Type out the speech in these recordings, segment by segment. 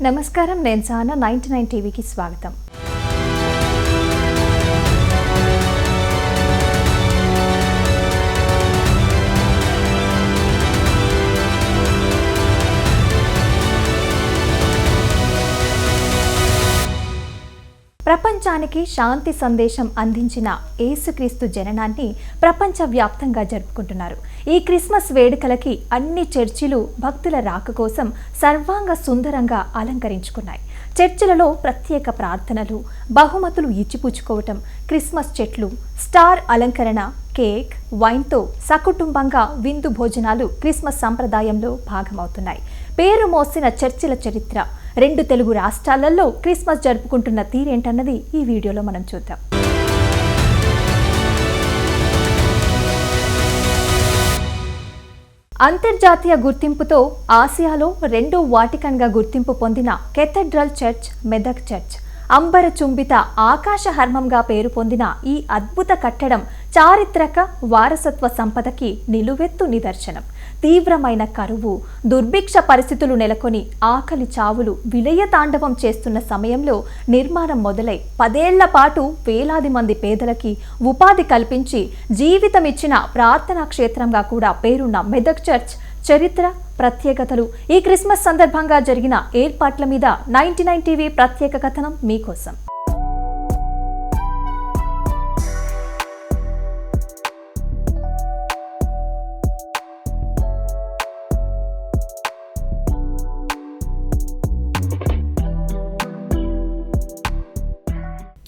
నమస్కారం, నేను సానా 99 టీవీకి స్వాగతం. ప్రపంచానికి శాంతి సందేశం అందించిన యేసుక్రీస్తు జననాన్ని ప్రపంచవ్యాప్తంగా జరుపుకుంటున్నారు. ఈ క్రిస్మస్ వేడుకలకి అన్ని చర్చిలు భక్తుల రాక కోసం సర్వాంగ సుందరంగా అలంకరించుకున్నాయి. చర్చిలలో ప్రత్యేక ప్రార్థనలు, బహుమతులు ఇచ్చిపుచ్చుకోవటం, క్రిస్మస్ చెట్లు, స్టార్ అలంకరణ, కేక్, వైన్తో సకుటుంబంగా విందు భోజనాలు క్రిస్మస్ సంప్రదాయంలో భాగమవుతున్నాయి. పేరు మోసిన చర్చిల చరిత్ర, 2 తెలుగు రాష్ట్రాలలో క్రిస్మస్ జరుపుకుంటున్న తీరేంటన్నది ఈ వీడియోలో మనం చూద్దాం. అంతర్జాతీయ గుర్తింపుతో ఆసియాలో 2వ వాటికన్గా గుర్తింపు పొందిన కేథడ్రల్ చర్చ్ మెదక్ చర్చ్ అంబర చుంబిత ఆకాశహర్మంగా పేరు పొందిన ఈ అద్భుత కట్టడం చారిత్రక వారసత్వ సంపదకి నిలువెత్తు నిదర్శనం. తీవ్రమైన కరువు, దుర్భిక్ష పరిస్థితులు నెలకొని ఆకలి చావులు విలయతాండవం చేస్తున్న సమయంలో నిర్మాణం మొదలై 10 ఏళ్ల పాటు వేలాది మంది పేదలకి ఉపాధి కల్పించి జీవితమిచ్చిన ప్రార్థనా క్షేత్రంగా కూడా పేరున్న మెదక్ చర్చ్ చరిత్ర, ప్రత్యేకతలు, ఈ క్రిస్మస్ సందర్భంగా జరిగిన ఏర్పాట్ల మీద 99 టీవీ ప్రత్యేక కథనం మీకోసం.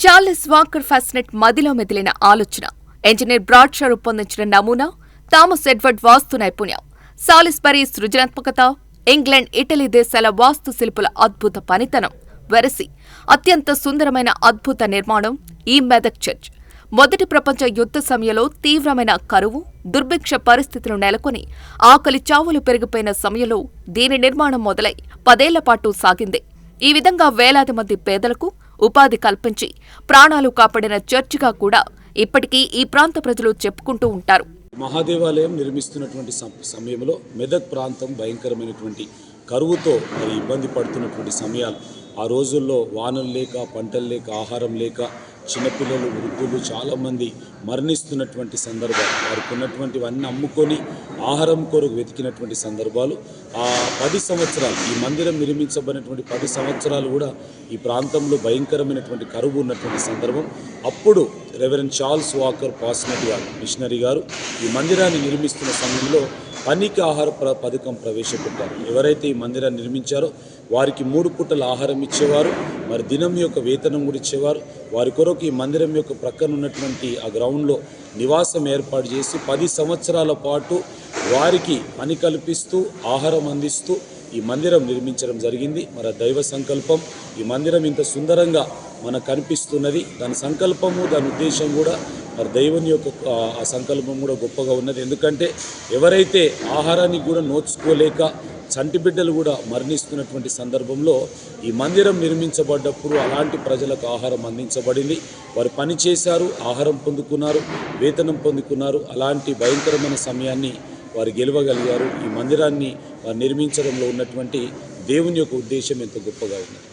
చార్లెస్ వాకర్ ఫాస్నెట్ మదిలో మెదిలిన ఆలోచన, ఇంజనీర్ బ్రాడ్షా రూపొందించిన నమూనా, థామస్ ఎడ్వర్డ్ వాస్తు నైపుణ్యం, సాలిస్బరీ సృజనాత్మకత, ఇంగ్లాండ్, ఇటలీ దేశాల వాస్తు శిల్పుల అద్భుత పనితనం వెరసి అత్యంత సుందరమైన అద్భుత నిర్మాణం ఈ మెదక్ చర్చ్. మొదటి ప్రపంచ యుద్ధ సమయంలో తీవ్రమైన కరువు, దుర్భిక్ష పరిస్థితులు నెలకొని ఆకలి చావులు పెరిగిపోయిన సమయంలో దీని నిర్మాణం మొదలై 10 ఏళ్ల పాటు సాగింది. ఈ విధంగా వేలాది మంది పేదలకు ఉపాధి కల్పించి ప్రాణాలు కాపాడిన చర్చిగా కూడా ఇప్పటికీ ఈ ప్రాంత ప్రజలు చెప్పుకుంటూ ఉంటారు. మహాదేవాలయం నిర్మిస్తున్నటువంటి సమయంలో మెదక్ ప్రాంతం భయంకరమైనటువంటి కరువుతో ఇబ్బంది పడుతున్నటువంటి సమయాలు. ఆ రోజుల్లో వానలు లేక, పంటలు లేక, ఆహారం లేక, చిన్నపిల్లలు, వృద్ధులు చాలామంది మరణిస్తున్నటువంటి సందర్భాలు, వారికి ఉన్నటువంటివన్నీ అమ్ముకొని ఆహారం కొరకు వెతికినటువంటి సందర్భాలు. ఆ 10 సంవత్సరాలు, ఈ మందిరం నిర్మించబడినటువంటి 10 సంవత్సరాలు కూడా ఈ ప్రాంతంలో భయంకరమైనటువంటి కరువు ఉన్నటువంటి సందర్భం. అప్పుడు రెవరెండ్ చార్ల్స్ వాకర్ ఫాస్నెట్ గారు, మిషనరీ గారు, ఈ మందిరాన్ని నిర్మిస్తున్న సమయంలో పనికి ఆహార పథకం ప్రవేశపెట్టారు. ఎవరైతే ఈ మందిరాన్ని నిర్మించారో వారికి 3 పూటల ఆహారం ఇచ్చేవారు, మరి దినం యొక్క వేతనం కూడా ఇచ్చేవారు. వారి కొరకు ఈ మందిరం యొక్క ప్రక్కన ఉన్నటువంటి ఆ గ్రౌండ్లో నివాసం ఏర్పాటు చేసి 10 సంవత్సరాల పాటు వారికి పని కల్పిస్తూ ఆహారం అందిస్తూ ఈ మందిరం నిర్మించడం జరిగింది. మరి దైవ సంకల్పం, ఈ మందిరం ఇంత సుందరంగా మనకు కనిపిస్తున్నది. దాని సంకల్పము, దాని ఉద్దేశం కూడా మరి దైవం యొక్క ఆ సంకల్పం కూడా గొప్పగా ఉన్నది. ఎందుకంటే ఎవరైతే ఆహారాన్ని కూడా నోచుకోలేక చంటి బిడ్డలు కూడా మరణిస్తున్నటువంటి సందర్భంలో ఈ మందిరం నిర్మించబడ్డప్పుడు అలాంటి ప్రజలకు ఆహారం అందించబడింది. వారు పని చేశారు, ఆహారం పొందుకున్నారు, వేతనం పొందుకున్నారు. అలాంటి భయంకరమైన సమయాన్ని వారు గెలవగలిగారు. ఈ మందిరాన్ని వారు నిర్మించడంలో ఉన్నటువంటి దేవుని యొక్క ఉద్దేశం ఎంతో గొప్పగా ఉన్నది.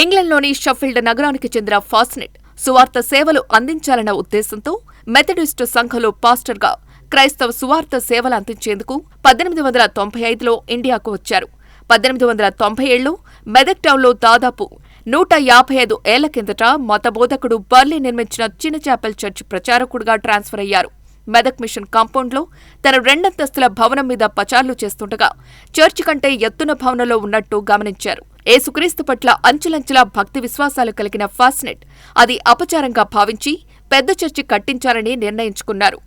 ఇంగ్లాండ్లోని షెఫీల్డ్ నగరానికి చెందిన ఫాస్నెట్ సువార్త సేవలు అందించాలన్న ఉద్దేశంతో మెథడిస్టు సంఘంలో పాస్టర్గా క్రైస్తవ సువార్త సేవలు అందించేందుకు 1895లో ఇండియాకు వచ్చారు. 1897లో మెదక్ టౌన్లో దాదాపు 155 ఏళ్ల కిందట మతబోధకుడు బర్లీ నిర్మించిన చిన్న చాపెల్ చర్చ్ ప్రచారకుడిగా ట్రాన్స్ఫర్ అయ్యారు. మెదక్ మిషన్ కాంపౌండ్లో తన 2 అంతస్తుల భవనం మీద పచార్లు చేస్తుండగా చర్చి కంటే ఎత్తున భవనంలో ఉన్నట్టు గమనించారు. యేసుక్రీస్తు పట్ల అంచులంచులా భక్తి విశ్వాసాలు కలిగిన ఫాస్నెట్ అది అపచారంగా భావించి పెద్ద చర్చి కట్టించాలని నిర్ణయించుకున్నారు.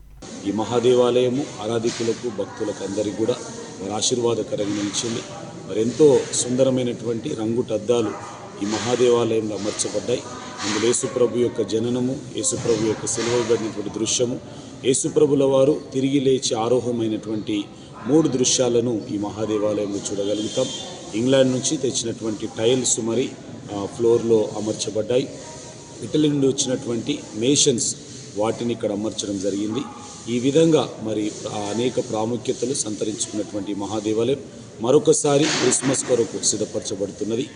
ఈ మహాదేవాలయము ఆరాధికులకు, భక్తులకు అందరికీ కూడా మరి ఆశీర్వాదకరంగా నిలిచింది. మరి ఎంతో సుందరమైనటువంటి రంగుటద్దాలు ఈ మహాదేవాలయంలో అమర్చబడ్డాయి. అందులో యేసుప్రభు యొక్క జననము, యేసుప్రభు యొక్క సెలవుబడినటువంటి దృశ్యము, యేసుప్రభుల వారు తిరిగి లేచి ఆరోహమైనటువంటి 3 దృశ్యాలను ఈ మహాదేవాలయంలో చూడగలుగుతాం. ఇంగ్లాండ్ నుంచి తెచ్చినటువంటి టైల్స్ మరి ఫ్లోర్లో అమర్చబడ్డాయి. ఇటలీ నుండి వచ్చినటువంటి మేషన్స్ వాటిని ఇక్కడ అమర్చడం జరిగింది. ఈ విధంగా మరి అనేక ప్రాముఖ్యతలు సంతరించుకున్నటువంటి మహాదేవాలయం మరొకసారి క్రిస్మస్ కొరకు సిద్ధపరచబడుతున్నది.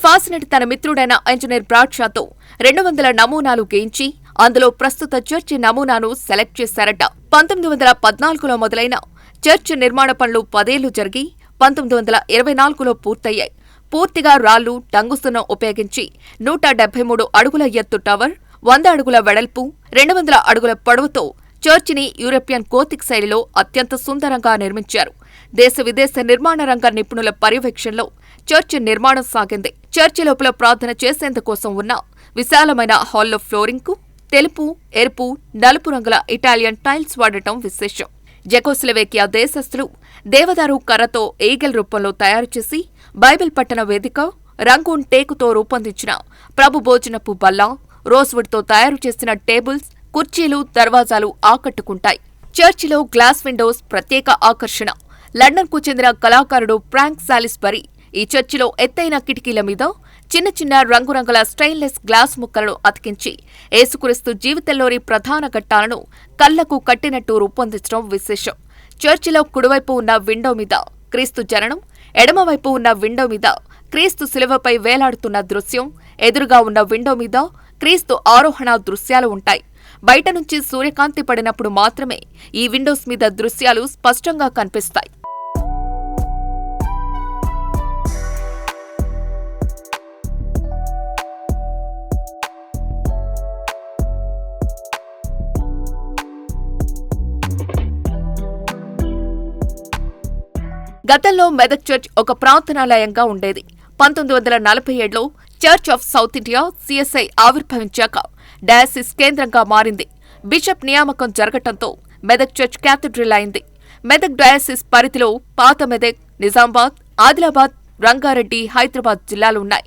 ఫాస్నెట్ తన మిత్రుడైన ఇంజనీర్ బ్రాడ్షాతో 200 నమూనాలు గేయించి అందులో ప్రస్తుత చర్చి నమూనాను సెలెక్ట్ చేశారట. 1914లో మొదలైన చర్చి నిర్మాణ పనులు 10 ఏళ్లు జరిగి 1924లో పూర్తయ్యాయి. పూర్తిగా రాళ్లు, టంగుసును ఉపయోగించి 173 అడుగుల ఎత్తు టవర్, 100 అడుగుల వెడల్పు, 200 అడుగుల పొడవుతో చర్చిని యూరోపియన్ గోతిక్ శైలిలో అత్యంత సుందరంగా నిర్మించారు. దేశ విదేశ నిర్మాణ రంగ నిపుణుల పర్యవేక్షణలో చర్చి నిర్మాణం సాగింది. చర్చి లోపల ప్రార్థన చేసేందుకోసం ఉన్న విశాలమైన హాల్లో ఫ్లోరింగ్కు తెలుపు, ఎరుపు, నలుపు రంగుల ఇటాలియన్ టైల్స్ వాడటం విశేషం. జెకోస్లవేకియా దేశస్థులు దేవదారు కర్రతో ఈగల్ రూపంలో తయారు చేసి బైబిల్ పట్టణ వేదిక, రంగూన్ టేకుతో రూపొందించిన ప్రభు భోజనపు బల్ల, రోజ్వుడ్తో తయారు చేసిన టేబుల్స్, కుర్చీలు, దర్వాజాలు ఆకట్టుకుంటాయి. చర్చిలో గ్లాస్ విండోస్ ప్రత్యేక ఆకర్షణ. లండన్కు చెందిన కళాకారుడు ఫ్రాంక్ సాలిస్బరీ ఈ చర్చిలో ఎత్తైన కిటికీల మీద చిన్న చిన్న రంగురంగుల స్టెయిన్లెస్ గ్లాస్ ముక్కలను అతికించి యేసుక్రీస్తు జీవితంలోని ప్రధాన ఘట్టాలను కళ్లకు కట్టినట్టు రూపొందించడం విశేషం. చర్చిలో కుడివైపు ఉన్న విండో మీద క్రీస్తు జననం, ఎడమవైపు ఉన్న విండో మీద క్రీస్తు శిలువపై వేలాడుతున్న దృశ్యం, ఎదురుగా ఉన్న విండో మీద క్రీస్తు ఆరోహణ దృశ్యాలు ఉంటాయి. బయట నుంచి సూర్యకాంతి పడినప్పుడు మాత్రమే ఈ విండోస్ మీద దృశ్యాలు స్పష్టంగా కనిపిస్తాయి. గతంలో మెదక్ చర్చ్ ఒక ప్రార్థనాలయంగా ఉండేది. 1947లో church of South India CSI ఆవిర్భవించాక డయాసిస్ కేంద్రంగా మారింది. బిషప్ నియామకం జరగటంతో మెదక్ చర్చ్ క్యాథడ్రిల్ అయింది. మెదక్ డయాసిస్ పరిధిలో పాత మెదక్, నిజామాబాద్, ఆదిలాబాద్, రంగారెడ్డి, హైదరాబాద్ జిల్లాలు ఉన్నాయి.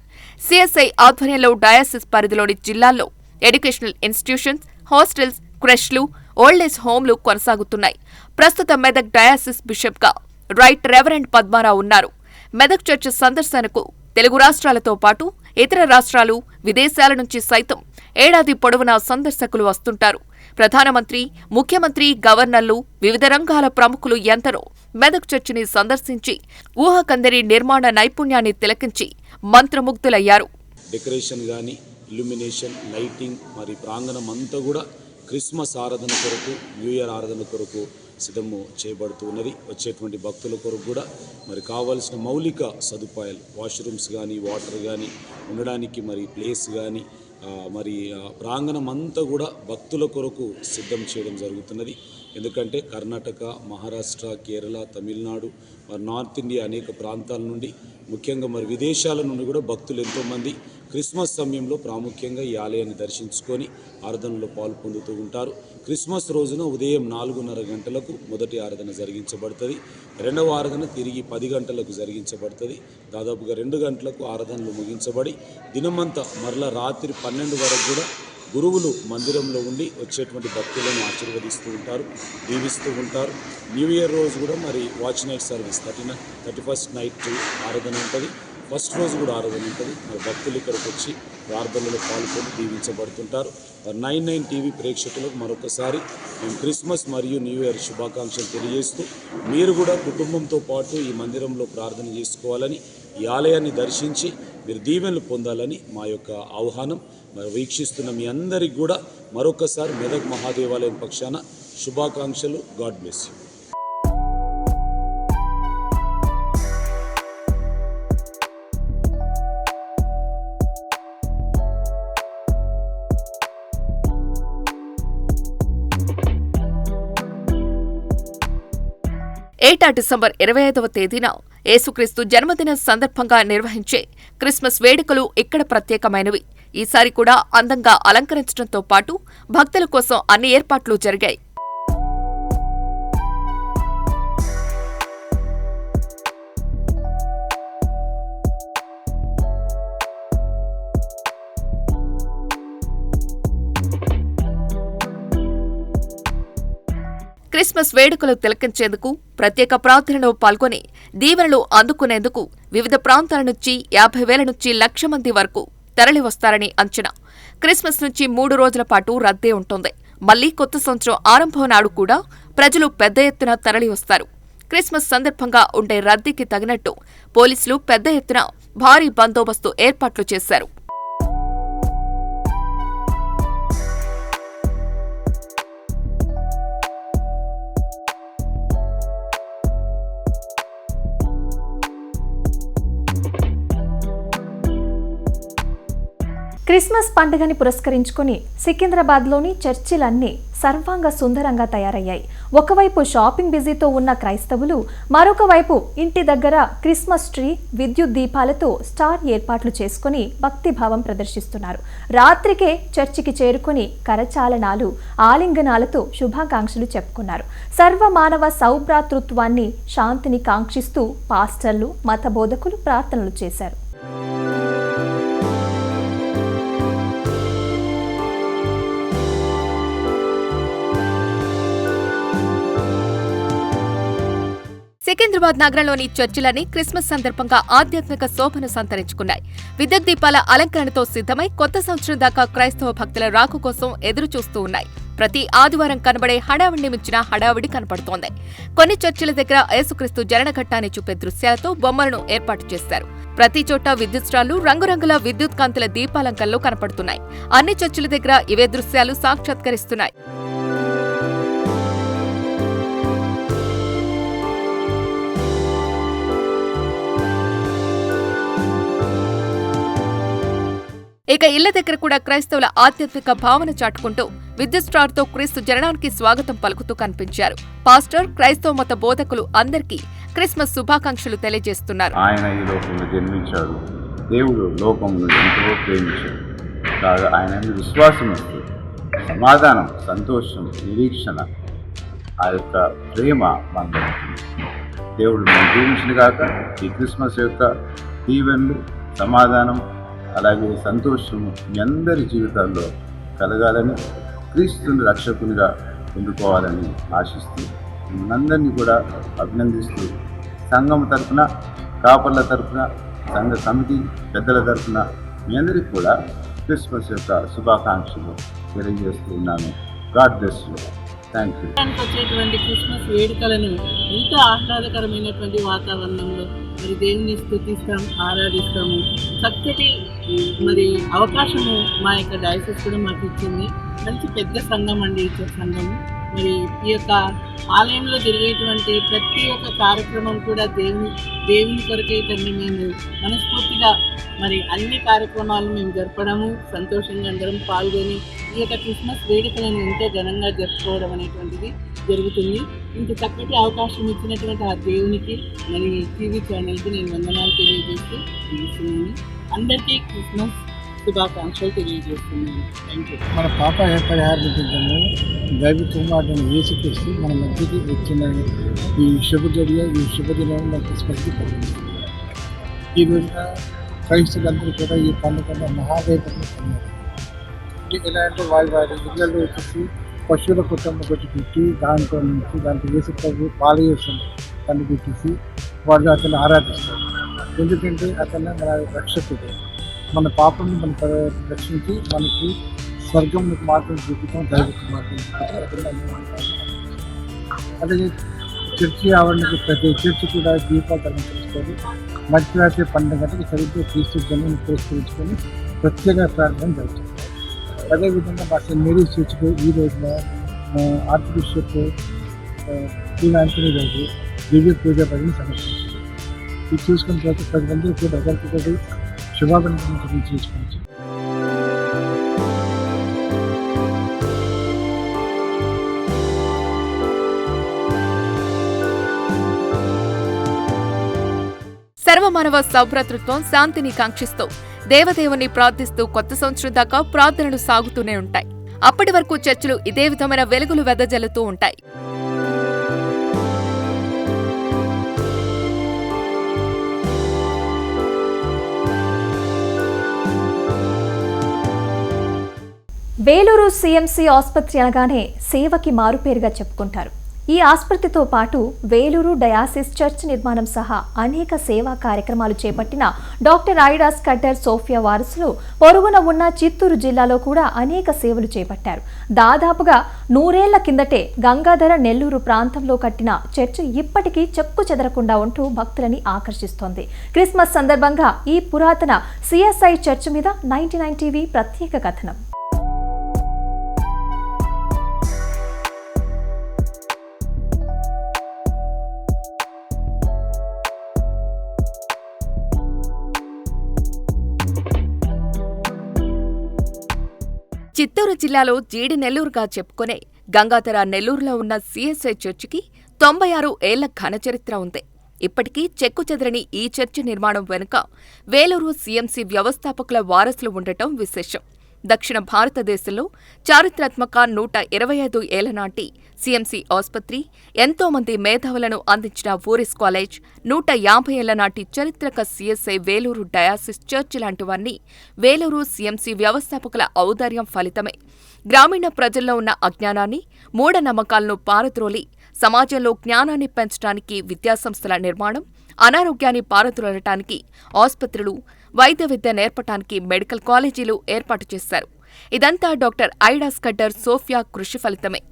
సిఎస్ఐ ఆధ్వర్యంలో డయాసిస్ పరిధిలోని జిల్లాల్లో ఎడ్యుకేషనల్ ఇన్స్టిట్యూషన్స్, హాస్టల్స్, క్రెష్లు, ఓల్డేజ్ హోంలు కొనసాగుతున్నాయి. ప్రస్తుత మెదక్ డయాసిస్ బిషప్గా రైట్ రెవరెండ్ పద్మారావు ఉన్నారు. మెదక్ చర్చ్ సందర్శనకు తెలుగు రాష్ట్రాలతో పాటు ఇతర రాష్ట్రాలు, విదేశాల నుంచి సైతం ఏడాది పొడవునా సందర్శకులు వస్తుంటారు. ప్రధానమంత్రి, ముఖ్యమంత్రి, గవర్నర్లు, వివిధ రంగాల ప్రముఖులు ఎందరో మెదక్ చర్చిని సందర్శించి ఊహకందరి నిర్మాణ నైపుణ్యాన్ని తిలకించి మంత్రముగ్ధులయ్యారు. డెకరేషన్ కానీ, ఇల్యూమినేషన్, లైటింగ్, మరి ప్రాంగణం అంతా కూడా క్రిస్మస్ ఆరాధన కొరకు, న్యూ ఇయర్ ఆరాధన కొరకు సిద్ధము చేయబడుతూ ఉన్నది. వచ్చేటువంటి భక్తుల కొరకు కూడా మరి కావాల్సిన మౌలిక సదుపాయాలు, వాష్రూమ్స్ కానీ, వాటర్ కానీ, ఉండడానికి మరి ప్లేస్ కానీ, మరి ప్రాంగణం అంతా కూడా భక్తుల కొరకు సిద్ధం చేయడం జరుగుతున్నది. ఎందుకంటే కర్ణాటక, మహారాష్ట్ర, కేరళ, తమిళనాడు, మరి నార్త్ ఇండియా అనేక ప్రాంతాల నుండి, ముఖ్యంగా మరి విదేశాల నుండి కూడా భక్తులు ఎంతోమంది క్రిస్మస్ సమయంలో ప్రాముఖ్యంగా ఈ ఆలయాన్ని దర్శించుకొని ఆరాధనలో పాలు పొందుతూ ఉంటారు. క్రిస్మస్ రోజున ఉదయం 4:30 గంటలకు మొదటి ఆరాధన జరిగించబడుతుంది. రెండవ ఆరాధన తిరిగి 10 గంటలకు జరిగించబడుతుంది. దాదాపుగా 2 గంటలకు ఆరాధనలు ముగించబడి దినమంతా మరలా రాత్రి 12 వరకు కూడా గురువులు మందిరంలో ఉండి వచ్చేటువంటి భక్తులను ఆశీర్వదిస్తూ ఉంటారు, దీవిస్తూ ఉంటారు. న్యూ ఇయర్ రోజు కూడా మరి watch night service 31st night ఆరాధన ఉంటుంది. ఫస్ట్ రోజు కూడా ఆరాధన ఉంటుంది. మరి భక్తులు ఇక్కడికి వచ్చి ప్రార్థనలో పాల్గొని దీవించబడుతుంటారు. 99 టీవీ ప్రేక్షకులకు మరొకసారి మేము క్రిస్మస్ మరియు న్యూ ఇయర్ శుభాకాంక్షలు తెలియజేస్తూ, మీరు కూడా కుటుంబంతో పాటు ఈ మందిరంలో ప్రార్థన చేసుకోవాలని, ఈ ఆలయాన్ని దర్శించి మీరు దీవెనలు పొందాలని మా యొక్క ఆహ్వానం. మరి వీక్షిస్తున్న మీ అందరికి కూడా మరొకసారి మెదక్ మహాదేవాలయం పక్షాన శుభాకాంక్షలు. God bless you. ఏటా డిసెంబర్ 25వ తేదీన యేసుక్రీస్తు జన్మదిన సందర్భంగా నిర్వహించే క్రిస్మస్ వేడుకలు ఇక్కడ ప్రత్యేకమైనవి. ఈసారి కూడా అందంగా అలంకరించడంతో పాటు భక్తుల కోసం అన్ని ఏర్పాట్లు జరిగాయి. క్రిస్మస్ వేడుకలు తిలకించేందుకు, ప్రత్యేక ప్రార్థనలో పాల్గొని దీవెనలు అందుకునేందుకు వివిధ ప్రాంతాల నుంచి 50,000 నుంచి 1,00,000 మంది వరకు తరలివస్తారని అంచనా. క్రిస్మస్ నుంచి 3 రోజుల పాటు రద్దీ ఉంటుంది. మళ్లీ కొత్త సంవత్సరం ఆరంభం నాడు కూడా ప్రజలు పెద్ద ఎత్తున తరలివస్తారు. క్రిస్మస్ సందర్భంగా ఉండే రద్దీకి తగినట్టు పోలీసులు పెద్ద ఎత్తున భారీ బందోబస్తు ఏర్పాట్లు చేశారు. క్రిస్మస్ పండుగని పురస్కరించుకుని సికింద్రాబాద్లోని చర్చిలన్నీ సర్వాంగ సుందరంగా తయారయ్యాయి. ఒకవైపు షాపింగ్ బిజీతో ఉన్న క్రైస్తవులు, మరొక వైపు ఇంటి దగ్గర క్రిస్మస్ ట్రీ, విద్యుత్ దీపాలతో స్టార్ ఏర్పాట్లు చేసుకుని భక్తిభావం ప్రదర్శిస్తున్నారు. రాత్రికే చర్చికి చేరుకుని కరచాలనాలు, ఆలింగనాలతో శుభాకాంక్షలు చెప్పుకున్నారు. సర్వమానవ సౌభ్రాతృత్వాన్ని, శాంతిని కాంక్షిస్తూ పాస్టర్లు, మత బోధకులు ప్రార్థనలు చేశారు. సికింద్రాబాద్ నగరంలోని చర్చిలన్నీ క్రిస్మస్ సందర్భంగా ఆధ్యాత్మిక శోభను సంతరించుకున్నాయి. విద్యుత్ దీపాల అలంకరణతో సిద్ధమై కొత్త సంవత్సరం దాకా క్రైస్తవ భక్తుల రాక కోసం ఎదురు చూస్తూ ఉన్నాయి. ప్రతి ఆదివారం కనబడే హడావిడిని మించిన హడావిడి కనపడుతోంది. కొన్ని చర్చిల దగ్గర యేసుక్రీస్తు జననఘట్టాన్ని చూపే దృశ్యాలతో బొమ్మలను ఏర్పాటు చేశారు. ప్రతి చోట విద్యుత్ స్టాళ్లు, రంగురంగుల విద్యుత్ కాంతుల దీపాలంకరణలు కనపడుతున్నాయి. అన్ని చర్చిల దగ్గర ఇవే దృశ్యాలు సాక్షాత్కరిస్తున్నాయి. ఇక ఇళ్ల దగ్గర కూడా క్రైస్తవుల ఆధ్యాత్మిక భావన చాటుకుంటూ విద్యుత్ స్టార్తో క్రీస్తు జననానికి స్వాగతం పలుకుతూ కనిపించారు. పాస్టర్, క్రైస్తవ మత బోధకులు అందరికీ క్రిస్మస్ శుభాకాంక్షలు తెలియజేస్తున్నారు. ఆయన ఈ లోకంలో జన్మించాడు. దేవుడు లోకమును ఎంతో ప్రేమించాడు. కాగా ఆయన విశ్వాసం వస్తే సమాధానం, సంతోషం, నిరీక్షణ, ఆ యొక్క ప్రేమ మన దేవుడు మనం జీవించిన కాక ఈ క్రిస్మస్ యొక్క దీవెనలు, సమాధానం, అలాగే సంతోషము మీ అందరి జీవితాల్లో కలగాలని, క్రీస్తుని రక్షకునిగా పొందుకోవాలని ఆశిస్తూ మనందరినీ కూడా అభినందిస్తూ సంఘం తరఫున, కాపర్ల తరఫున, సంఘ కమిటీ పెద్దల తరఫున మీ అందరికీ కూడా క్రిస్మస్ యొక్క శుభాకాంక్షలు తెలియజేస్తూ ఉన్నాను. God bless you. Thank you. వచ్చేటువంటి క్రిస్మస్ వేడుకలను ఎంతో ఆహ్లాదకరమైనటువంటి వాతావరణంలో మరి దేవుని స్తుతిస్తాం, ఆరాధిస్తాము. చక్కటి మరి అవకాశము మా యొక్క డయాసిస్ కూడా మాకు ఇచ్చింది. మంచి పెద్ద సంఘం అండి ఈ సంఘము. మరి ఈ యొక్క ఆలయంలో జరిగేటువంటి ప్రతి ఒక్క కార్యక్రమం కూడా దేవుని కొరకే తండ్రి మేము మనస్ఫూర్తిగా మరి అన్ని కార్యక్రమాలు మేము జరపడము, సంతోషంగా అందరం పాల్గొని ఈ యొక్క క్రిస్మస్ వేడుకలను ఎంతో ఘనంగా జరుపుకోవడం అనేటువంటిది జరుగుతుంది. ఇంత చక్కటి అవకాశం ఇచ్చినటువంటి ఆ దేవునికి మరి టీవీ ఛానల్కి నేను వందనాలు తెలియజేస్తూ ముగిస్తున్నాను. అందరికీ క్రిస్మస్ శుభాకాంక్షలు తెలియజేస్తున్నాను. Thank you. మన పాప పరిహారించడంలో దైవ కుమారుడు యేసుక్రీస్తు మన మధ్యకి వచ్చిన ఈ శుభదినం మన క్రిస్మస్కి పడుతుంది. ఈ రోజున క్రైస్తవులందరూ కూడా ఈ పండుగ మహాదేవుని పొందారు. ఎలా అంటే వారి ఇళ్ళలో వచ్చేసి పశువుల కుటుంబం ఒకటి పెట్టి దాంట్లో యేసు ప్రభు పాలయేసం కన్ను పెట్టేసి వాళ్ళు అతను ఆరాధిస్తారు. ఎందుకంటే అతను మన రక్షకుడు, మన పాపని మన రక్షించి మనకి స్వర్గంలోకి మార్గం చూపించడం దైవిక మార్గం. అలాగే చర్చి ఆవరణకు ప్రతి చర్చి కూడా దీపాలు అలంకరిస్తారు. మధ్యరాత్రి పండుగ గంటలకు సరిగ్గా క్రీస్తు జన్మను పురస్కరించుకొని ప్రత్యేక ప్రార్థన జరుగుతుంది. అదేవిధంగా మా సెయింట్ మేరీస్ చర్చిలో ఈ రోజున ఆర్చ్ బిషప్ క్వీన్ ఆంటనీ గారు దివ్య పూజ పదిని సమర్పించారు. ఇది చూసుకున్న తర్వాత ప్రజలందరూ కూడా ఒకరికొకటి శుభాకాంక్షలు చేసుకోవచ్చు. సర్వమానవ సౌభ్రాతృత్వం, శాంతిని కాంక్షిస్తూ దేవదేవుని ప్రార్థిస్తూ కొత్త సంవత్సరం దాకా ప్రార్థనలు సాగుతూనే ఉంటాయి. అప్పటి వరకు చర్చిలు ఇదే విధమైన వెలుగులు వెదజల్లుతూ ఉంటాయి. వేలూరు సీఎంసీ ఆసుపత్రి అనగానే సేవకి మారుపేరుగా చెప్పుకుంటారు. ఈ ఆసుపత్రితో పాటు వేలూరు డయాసిస్ చర్చ్ నిర్మాణం సహా అనేక సేవా కార్యక్రమాలు చేపట్టిన డాక్టర్ ఐడాస్ కట్టర్ సోఫియా వారసులు పొరుగున ఉన్న చిత్తూరు జిల్లాలో కూడా అనేక సేవలు చేపట్టారు. దాదాపుగా 100 ఏళ్ల కిందటే గంగాధర నెల్లూరు ప్రాంతంలో కట్టిన చర్చ్ ఇప్పటికీ చెక్కు చెదరకుండా ఉంటూ భక్తులని ఆకర్షిస్తోంది. క్రిస్మస్ సందర్భంగా ఈ పురాతన సిఎస్ఐ చర్చ్ మీద 99 టీవీ ప్రత్యేక కథనం. చిత్తూరు జిల్లాలో జీడి నెల్లూరుగా చెప్పుకునే గంగాధర నెల్లూరులో ఉన్న సిఎస్ఐ చర్చికి 96 ఏళ్ల ఘన చరిత్ర ఉంది. ఇప్పటికీ చెక్కుచెదరని ఈ చర్చి నిర్మాణం వెనుక వేలూరు సిఎంసి వ్యవస్థాపకుల వారసులు ఉండటం విశేషం. దక్షిణ భారతదేశంలో చారిత్రాత్మక 125 ఏళ్ల నాటి సిఎంసి ఆసుపత్రి, ఎంతో మంది మేధావులను అందించిన ఊరిస్ కాలేజ్, 150 ఏళ్ల నాటి చరిత్రక సిఎస్ఐ వేలూరు డయాసిస్ చర్చ్ లాంటివన్నీ వేలూరు సిఎంసి వ్యవస్థాపకుల ఔదార్యం ఫలితమే. గ్రామీణ ప్రజల్లో ఉన్న అజ్ఞానాన్ని, మూఢనమ్మకాలను పారద్రోలి సమాజంలో జ్ఞానాన్ని పెంచడానికి విద్యాసంస్థల నిర్మాణం, అనారోగ్యాన్ని పారద్రోలటానికి ఆసుపత్రులు, వైద్య విద్య నేర్పటానికి మెడికల్ కాలేజీలు ఏర్పాటు చేశారు. ఇదంతా డాక్టర్ ఐడాస్ కట్టర్ సోఫియా కృషి ఫలితమే.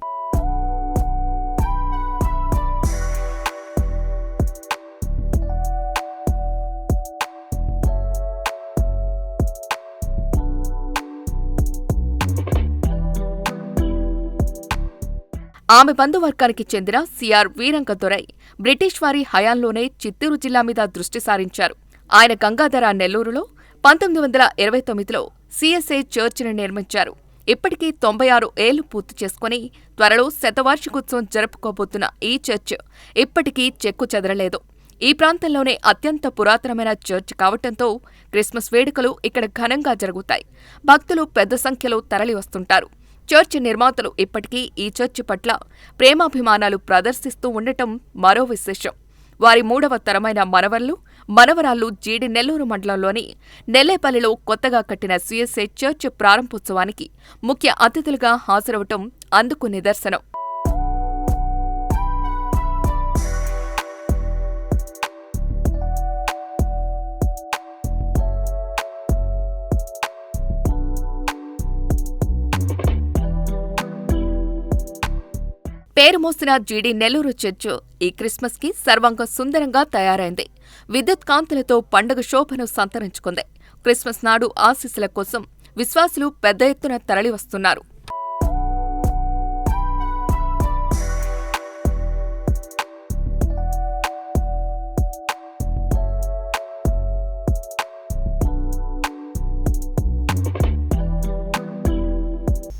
ఆమె బంధువర్గానికి చెందిన సిఆర్ వీరంగదొరై బ్రిటిష్ వారి హయాంలోనే చిత్తూరు జిల్లా మీద దృష్టి సారించారు. ఆయన గంగాధర నెల్లూరులో 1929లో సిఎస్ఐ చర్చిని నిర్మించారు. ఇప్పటికీ 96 ఏళ్లు పూర్తి చేసుకుని త్వరలో శతవార్షికోత్సవం జరుపుకోబోతున్న ఈ చర్చ్ ఇప్పటికీ చెక్కు చెదరలేదు. ఈ ప్రాంతంలోనే అత్యంత పురాతనమైన చర్చ్ కావటంతో క్రిస్మస్ వేడుకలు ఇక్కడ ఘనంగా జరుగుతాయి. భక్తులు పెద్ద సంఖ్యలో తరలి వస్తుంటారు. చర్చ్ నిర్మాతలు ఇప్పటికీ ఈ చర్చ్ పట్ల ప్రేమాభిమానాలు ప్రదర్శిస్తూ ఉండటం మరో విశేషం. వారి 3వ తరమైన మనవరాళ్లు జీడి నెల్లూరు మండలంలోని నెల్లేపల్లిలో కొత్తగా కట్టిన సిఎస్ఐ చర్చ్ ప్రారంభోత్సవానికి ముఖ్య అతిథులుగా హాజరవటం అందుకు నిదర్శనం. పేరు మోసిన జీడి నెల్లూరు చర్చ్ ఈ క్రిస్మస్ కి సర్వంగ సుందరంగా తయారైంది. విద్యుత్ కాంతులతో పండుగ శోభను సంతరించుకుంది. క్రిస్మస్ నాడు ఆశీస్సుల కోసం విశ్వాసులు పెద్ద ఎత్తున తరలివస్తున్నారు.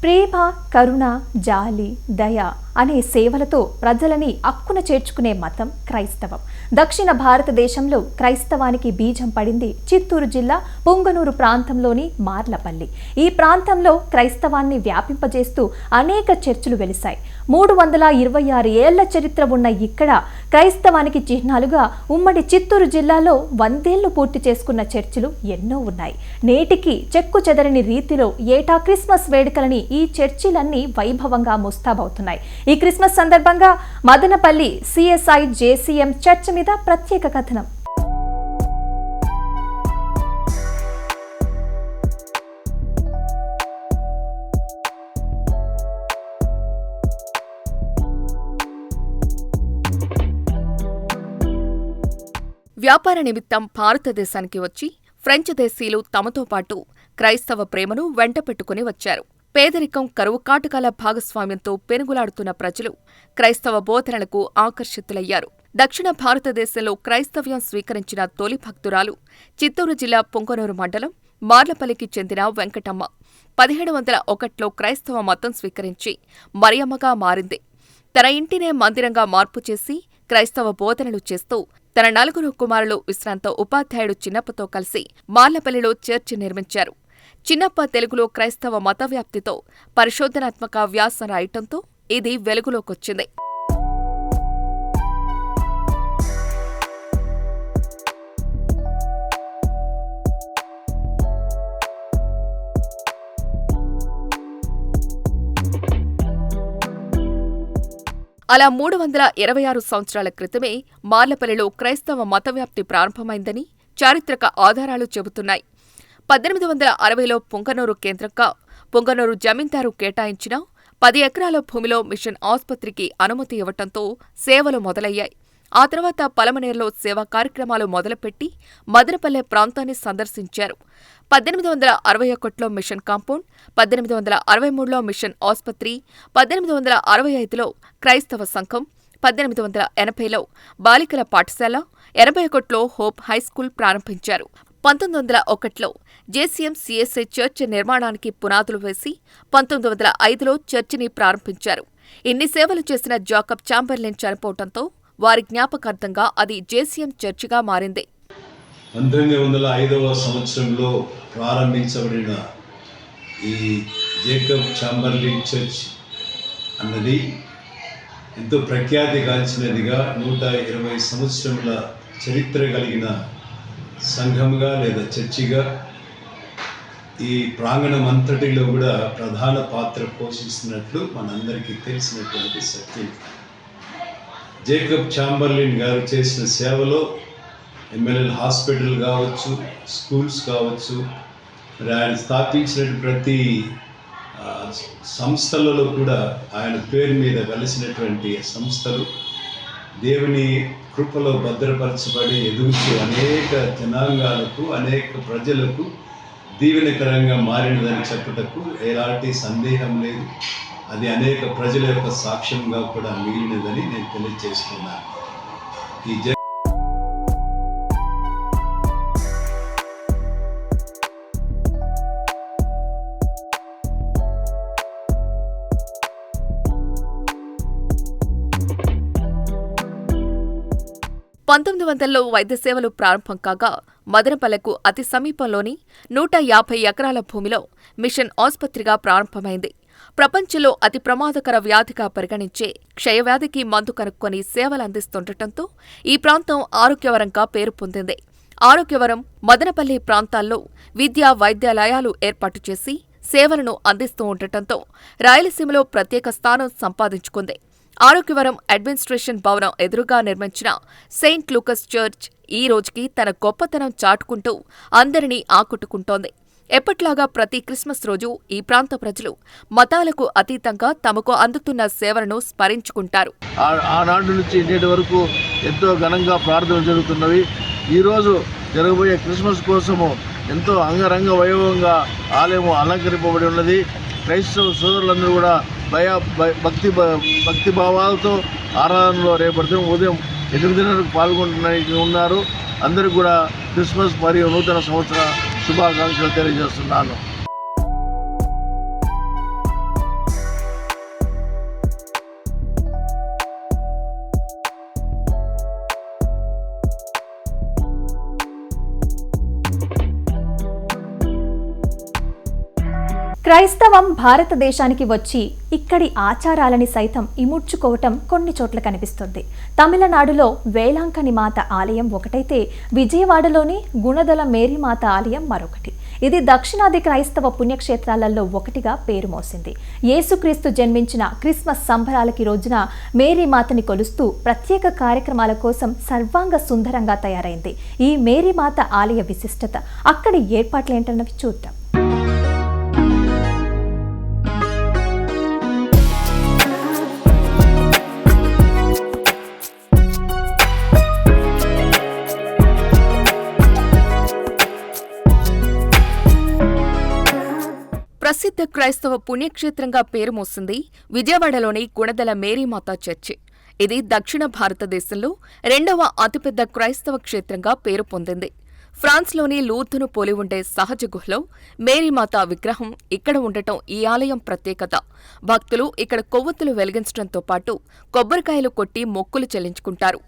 ప్రేమ, కరుణ, జాలి, దయ అనే సేవలతో ప్రజలని అక్కున చేర్చుకునే మతం క్రైస్తవం. దక్షిణ భారతదేశంలో క్రైస్తవానికి బీజం పడింది చిత్తూరు జిల్లా పుంగనూరు ప్రాంతంలోని మార్లపల్లి. ఈ ప్రాంతంలో క్రైస్తవాన్ని వ్యాపింపజేస్తూ అనేక చర్చిలు వెలిశాయి. 326 ఏళ్ల చరిత్ర ఉన్న ఇక్కడ క్రైస్తవానికి చిహ్నాలుగా ఉమ్మడి చిత్తూరు జిల్లాలో 100 ఏళ్లు పూర్తి చేసుకున్న చర్చిలు ఎన్నో ఉన్నాయి. నేటికి చెక్కు చెదరని రీతిలో ఏటా క్రిస్మస్ వేడుకలని ఈ చర్చిలన్నీ వైభవంగా ముస్తాబవుతున్నాయి. ఈ క్రిస్మస్ సందర్భంగా మదనపల్లి సిఎస్ఐ జేసీఎం చర్చ్ మీద ప్రత్యేక కథనం. వ్యాపార నిమిత్తం భారతదేశానికి వచ్చి ఫ్రెంచ్ దేశీయులు తమతో పాటు క్రైస్తవ ప్రేమను వెంటపెట్టుకుని వచ్చారు. పేదరికం, కరువు కాటకాల భాగస్వామ్యంతో పెనుగులాడుతున్న ప్రజలు క్రైస్తవ బోధనలకు ఆకర్షితులయ్యారు. దక్షిణ భారతదేశంలో క్రైస్తవ్యం స్వీకరించిన తొలి భక్తురాలు చిత్తూరు జిల్లా పుంగనూరు మండలం మార్లపల్లికి చెందిన వెంకటమ్మ. 1701లో క్రైస్తవ మతం స్వీకరించి మరియమ్మగా మారింది. తన ఇంటినే మందిరంగా మార్పు చేసి క్రైస్తవ బోధనలు చేస్తూ తన 4 కుమారులు విశ్రాంత ఉపాధ్యాయుడు చిన్నప్పతో కలిసి మార్లపల్లిలో చర్చి నిర్మించారు. చిన్నప్ప తెలుగులో క్రైస్తవ మత వ్యాప్తితో పరిశోధనాత్మక వ్యాసం రాయటంతో ఇది వెలుగులోకొచ్చింది. అలా 326 సంవత్సరాల క్రితమే మార్లపల్లిలో క్రైస్తవ మతవ్యాప్తి ప్రారంభమైందని చారిత్రక ఆధారాలు చెబుతున్నాయి. 1860లో పుంగనూరు కేంద్రంగా పుంగనూరు జమీందారు కేటాయించిన 10 ఎకరాల భూమిలో మిషన్ ఆసుపత్రికి అనుమతి ఇవ్వటంతో సేవలు మొదలయ్యాయి. ఆ తర్వాత పలమనేరులో సేవా కార్యక్రమాలు మొదలుపెట్టి మదనపల్లె ప్రాంతాన్ని సందర్శించారు. 1861లో మిషన్ కాంపౌండ్, 1863లో మిషన్ ఆసుపత్రి, 1865లో క్రైస్తవ సంఘం, 1880లో బాలికల పాఠశాల, 81లో హోప్ హైస్కూల్ ప్రారంభించారు. 1901లో జేసీఎం సిఎస్ఐ చర్చ్ నిర్మాణానికి పునాదులు వేసి 1905లో చర్చిని ప్రారంభించారు. ఇన్ని సేవలు చేసిన జాకబ్ చాంబర్లిన్ చనిపోవడంతో వారి జ్ఞాపకార్థంగా అది జేసీఎం చర్చిగా మారింది. 1905వ సంవత్సరంలో ప్రారంభించబడిన ఈ జేకబ్ చాంబర్లిన్ చర్చ్ అన్నది ఎంతో ప్రఖ్యాతి గాంచినదిగా 120 సంవత్సరముల చరిత్ర కలిగిన సంఘంగా లేదా చర్చిగా ఈ ప్రాంగణం అంతటిలో కూడా ప్రధాన పాత్ర పోషిస్తున్నట్లు మనందరికీ తెలిసినటువంటి సత్యం. జేకబ్ చాంబర్లిన్ గారు చేసిన సేవలో ఎంఎల్ఎల్ హాస్పిటల్ కావచ్చు, స్కూల్స్ కావచ్చు, మరి ఆయన స్థాపించిన ప్రతి సంస్థలలో కూడా ఆయన పేరు మీద వెలసినటువంటి సంస్థలు దేవుని కృపలో భద్రపరచబడి ఎదుగుతూ అనేక జనాంగాలకు, అనేక ప్రజలకు దీవెనకరంగా మారినదని చెప్పుటకు ఎలాంటి సందేహం లేదు. అది అనేక ప్రజల యొక్క సాక్ష్యంగా కూడా మిగిలినదని నేను తెలియజేస్తున్నాను. ఈ 1900లో వైద్య సేవలు ప్రారంభం కాగా మదనపల్లెకు అతి సమీపంలోని 150 ఎకరాల భూమిలో మిషన్ ఆసుపత్రిగా ప్రారంభమైంది. ప్రపంచంలో అతి ప్రమాదకర వ్యాధిగా పరిగణించే క్షయవ్యాధికి మందు కనుక్కొని సేవలందిస్తుండటంతో ఈ ప్రాంతం ఆరోగ్యవరంగా పేరు పొందింది. ఆరోగ్యవరం, మదనపల్లి ప్రాంతాల్లో విద్యా వైద్యాలయాలు ఏర్పాటు చేసి సేవలను అందిస్తూ ఉండటంతో రాయలసీమలో ప్రత్యేక స్థానం సంపాదించుకుంది. ఆరోగ్యవరం అడ్మినిస్ట్రేషన్ భవనం ఎదురుగా నిర్మించిన సెయింట్ లూకస్ చర్చ్ ఈ రోజుకి తన గొప్పతనం చాటుకుంటూ అందరినీ ఆకట్టుకుంటోంది. ఎప్పట్లాగా ప్రతి క్రిస్మస్ రోజు ఈ ప్రాంత ప్రజలు మతాలకు అతీతంగా తమకు అందుతున్న సేవలను స్మరించుకుంటారు. ఆనాటి నుంచి నేటి వరకు ఎంతో ఘనంగా ప్రార్థనలు జరుగుతున్నవి. ఈరోజు జరగబోయే క్రిస్మస్ కోసము ఎంతో అంగరంగ వైభవంగా ఆలయం అలంకరింపబడి ఉన్నది. క్రైస్తవ సోదరులందరూ కూడా భక్తి భావాలతో ఆరాధనలో రేపటి ఉదయం 8 పాల్గొంటున్న ఉన్నారు. అందరికీ కూడా క్రిస్మస్ మరియు నూతన సంవత్సర శుభాకాంక్షలు తెలియజేస్తున్నాను. క్రైస్తవం భారతదేశానికి వచ్చి ఇక్కడి ఆచారాలని సైతం ఇముడ్చుకోవటం కొన్ని చోట్ల కనిపిస్తుంది. తమిళనాడులో వేలాంకని మాత ఆలయం ఒకటైతే విజయవాడలోని గుణదల మేరీమాత ఆలయం మరొకటి. ఇది దక్షిణాది క్రైస్తవ పుణ్యక్షేత్రాలలో ఒకటిగా పేరు మోసింది. యేసుక్రీస్తు జన్మించిన క్రిస్మస్ సంబరాలకి రోజున మేరీమాతని కొలుస్తూ ప్రత్యేక కార్యక్రమాల కోసం సర్వాంగ సుందరంగా తయారైంది. ఈ మేరీమాత ఆలయ విశిష్టత, అక్కడి ఏర్పాట్లేంటన్నవి చూద్దాం. ప్రసిద్ధ క్రైస్తవ పుణ్యక్షేత్రంగా పేరు మోసింది విజయవాడలోని గుణదల మేరీమాత చర్చి. ఇది దక్షిణ భారతదేశంలో 2వ అతిపెద్ద క్రైస్తవ క్షేత్రంగా పేరు పొందింది. ఫ్రాన్స్లోని లూర్దును పోలి ఉండే సహజ గుహలో మేరీమాత విగ్రహం ఇక్కడ ఉండటం ఈ ఆలయం ప్రత్యేకత. భక్తులు ఇక్కడ కొవ్వొత్తులు వెలిగించడంతో పాటు కొబ్బరికాయలు కొట్టి మొక్కులు చెల్లించుకుంటారు.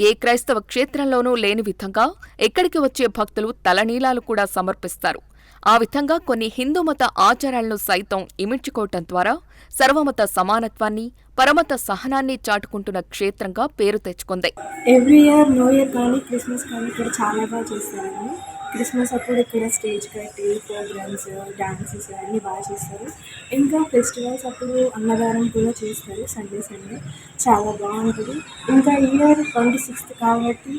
ఏ క్రైస్తవ క్షేత్రంలోనూ లేని విధంగా ఇక్కడికి వచ్చే భక్తులు తలనీలాలు కూడా సమర్పిస్తారు. ఆ విధంగా కొన్ని హిందూ మత ఆచారాలను సైతం ఇమిడ్చుకోవటం ద్వారా సర్వమత సమానత్వాన్ని, పరమత సహనాన్ని చాటుకుంటున్న క్షేత్రంగా పేరు తెచ్చుకుంది. ఎవ్రీ ఇయర్ న్యూ ఇయర్ కానీ క్రిస్మస్ కానీ ఇక్కడ చాలా బాగా చేస్తారండి. క్రిస్మస్ అప్పుడు ఇక్కడ స్టేజ్ కట్టి ప్రోగ్రామ్స్, డాన్సెస్ అన్నీ బాగా చేస్తారు. ఇంకా ఫెస్టివల్స్ అప్పుడు అన్నదానం కూడా చేస్తారు సండే చాలా బాగుంటుంది. ఇంకా ఇయర్ 26th కాబట్టి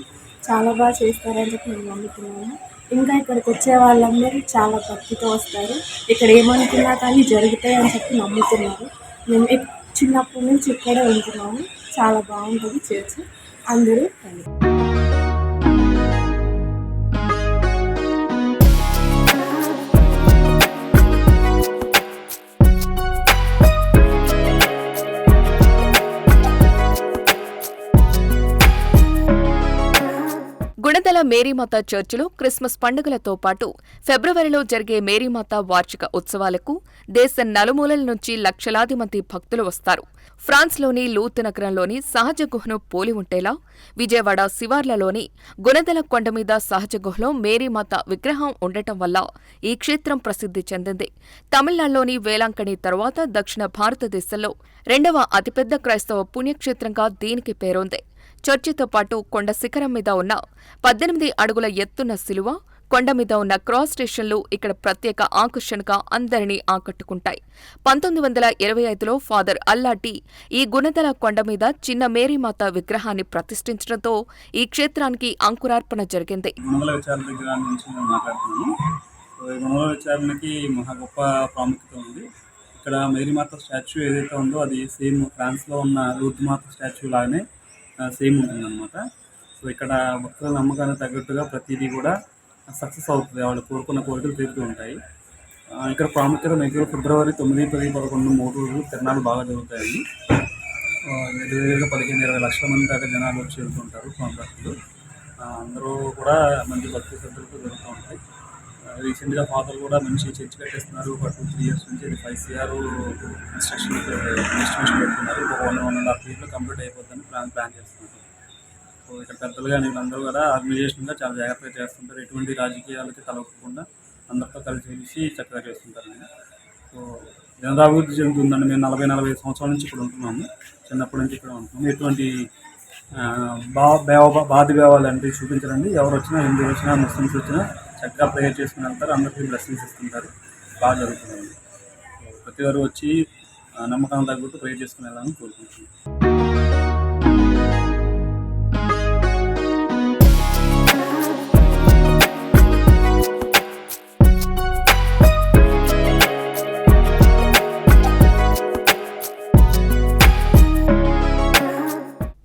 చాలా బాగా చేస్తారని చెప్పి మేము నమ్ముతున్నాము. ఇంకా ఇక్కడికి వచ్చే వాళ్ళందరూ చాలా భక్తితో వస్తారు. ఇక్కడ ఏమనుకున్నా కానీ జరుగుతాయి అని చెప్పి నమ్ముతున్నారు. మేము చిన్నప్పటి నుంచి ఇక్కడే ఉంటున్నాము. చాలా బాగుంటుంది చర్చ్. అందరూ రండి. గుణదల మేరీమాత చర్చిలో క్రిస్మస్ పండుగలతో పాటు ఫిబ్రవరిలో జరిగే మేరీమాత వార్షిక ఉత్సవాలకు దేశం నలుమూలల నుంచి లక్షలాది మంది భక్తులు వస్తారు. ఫ్రాన్స్లోని లూత్ నగరంలోని సహజ గుహను పోలి ఉంటేలా విజయవాడ శివార్లలోని గుణదల కొండ మీద సహజ గుహలో మేరీమాత విగ్రహం ఉండటం వల్ల ఈ క్షేత్రం ప్రసిద్ధి చెందింది. తమిళనాడులోని వేలాంకణి తరువాత దక్షిణ భారతదేశంలో 2వ అతిపెద్ద క్రైస్తవ పుణ్యక్షేత్రంగా దీనికి పేరుంది. చర్చితో పాటు కొండ శిఖరం మీద ఉన్న 18 అడుగుల ఎత్తున్న శిలువ, కొండ మీద ఉన్న క్రాస్ స్టేషన్లు ఇక్కడ ప్రత్యేక ఆకర్షణగా అందరినీ ఆకట్టుకుంటాయి. 1925లో ఫాదర్ అల్లాటి ఈ గుణదల కొండ మీద చిన్న మేరీమాత విగ్రహాన్ని ప్రతిష్ఠించడంతో ఈ క్షేత్రానికి అంకురార్పణ జరిగింది. గుణదల విచారణ విగ్రహం నుంచి మేము మాట్లాడుతున్నాము. గుణదల విచారణకి మహా గొప్ప ప్రాముఖ్యత ఉంది. ఇక్కడ మేరీమాత స్టాచ్యూ ఏదైతే ఉందో అది సేమ్ ఫ్రాన్స్లో ఉన్న లూర్ద్ మాత స్టాచ్యూ లాగానే సేమ్ ఉంటుందన్నమాట. సో ఇక్కడ భక్తుల నమ్మకానికి తగ్గట్టుగా ప్రతిదీ కూడా సక్సెస్ అవుతుంది. వాళ్ళు కోరుకున్న కోరికలు తీరుతూ ఉంటాయి. ఇక్కడ ప్రాముఖ్యత మీకు ఫిబ్రవరి 9, 10, 11 3 రోజులు తిరణాలు బాగా జరుగుతాయండి. దగ్గర 15-20 లక్షల మంది దాకా జనాలు వచ్చి వెళ్తుంటారు భక్తులు. అందరూ కూడా మంచి భక్తి శ్రద్ధలతో జరుగుతూ ఉంటాయి. రీసెంట్గా ఫాదర్ కూడా మంచి చర్చ్ కట్టేస్తున్నారు. ఒక 2-3 years నుంచి అది 5 CR కన్స్ట్రక్షన్ ఎస్టిమేషన్ పెడుతున్నారు. ఒక 1.5 yearలో కంప్లీట్ అయిపోతుందని ప్లాన్ చేస్తున్నారు. సో ఇక్కడ పెద్దలుగా వీళ్ళందరూ కూడా ఆర్గనైజేషన్గా చాలా జాగ్రత్తగా చేస్తుంటారు. ఎటువంటి రాజకీయాలకి తలొక్కకుండా అందరితో కలిసి చక్కగా చేస్తుంటారండి. సో జనరాభివృద్ధి చెందుతుందండి. మేము 40-45 సంవత్సరాల నుంచి ఇక్కడ ఉంటున్నాము. చిన్నప్పటి నుంచి ఇక్కడ ఉంటున్నాము. ఎటువంటి బాధి భావాలు అంటే చూపించారండి. ఎవరు వచ్చినా, హిందూ వచ్చినా, ముస్లిమ్స్ వచ్చినా చక్కగా ప్రేయర్ చేసుకుని వెళ్తారు. అందరికీ బ్లెస్సింగ్స్ ఇస్తుంటారు. బాగా జరుగుతుందండి. ప్రతి వారు వచ్చి నమ్మకం తగ్గట్టు ప్రేయర్ చేసుకుని వెళ్ళాలని కోరుకుంటున్నాను.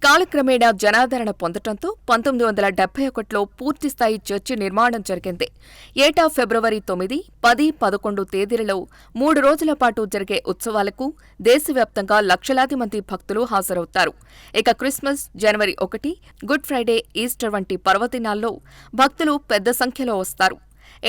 కాలక్రమేణా జనాదరణ పొందటంతో 1971లో పూర్తిస్థాయి చర్చి నిర్మాణం జరిగింది. ఏటా ఫిబ్రవరి 9, 10, 11 తేదీలలో 3 రోజుల పాటు జరిగే ఉత్సవాలకు దేశవ్యాప్తంగా లక్షలాది మంది భక్తులు హాజరవుతారు. ఇక క్రిస్మస్, జనవరి 1, గుడ్ ఫ్రైడే, ఈస్టర్ వంటి పర్వదినాల్లో భక్తులు పెద్ద సంఖ్యలో వస్తారు.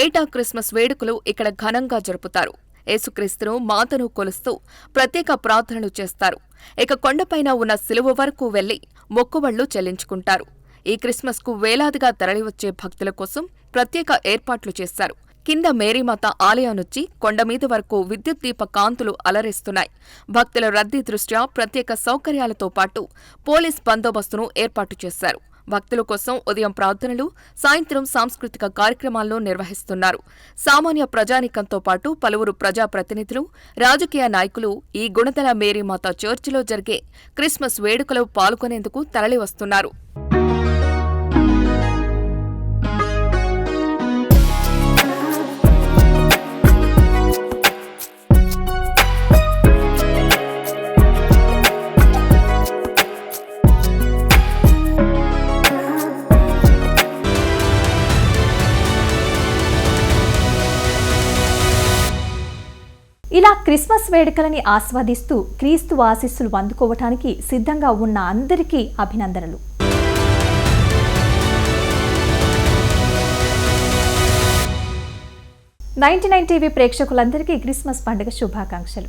ఏటా క్రిస్మస్ వేడుకలు ఇక్కడ ఘనంగా జరుపుతారు. యేసుక్రీస్తును, మాతను కొలుస్తూ ప్రత్యేక ప్రార్థనలు చేస్తారు. ఇక కొండపైన ఉన్న శిలువ వరకు వెళ్లి మొక్కుబళ్లు చెల్లించుకుంటారు. ఈ క్రిస్మస్కు వేలాదిగా తరలివచ్చే భక్తుల కోసం ప్రత్యేక ఏర్పాట్లు చేశారు. కింద మేరీమాత ఆలయం నుంచి కొండమీద వరకు విద్యుత్ దీప కాంతులు అలరిస్తున్నాయి. భక్తుల రద్దీ దృష్ట్యా ప్రత్యేక సౌకర్యాలతో పాటు పోలీస్ బందోబస్తును ఏర్పాటు చేశారు. భక్తుల కోసం ఉదయం ప్రార్థనలు, సాయంత్రం సాంస్కృతిక కార్యక్రమాలను నిర్వహిస్తున్నారు. సామాన్య ప్రజానీకంతో పాటు పలువురు ప్రజాప్రతినిధులు, రాజకీయ నాయకులు ఈ గుణదల మేరీమాత చర్చిలో జరిగే క్రిస్మస్ వేడుకలో పాల్గొనేందుకు తరలివస్తున్నారు. ఇలా క్రిస్మస్ వేడుకలని ఆస్వాదిస్తూ క్రీస్తు ఆశీస్సులు అందుకోవటానికి సిద్ధంగా ఉన్న అందరికీ అభినందనలు. 99 టీవీ ప్రేక్షకులందరికీ క్రిస్మస్ పండుగ శుభాకాంక్షలు.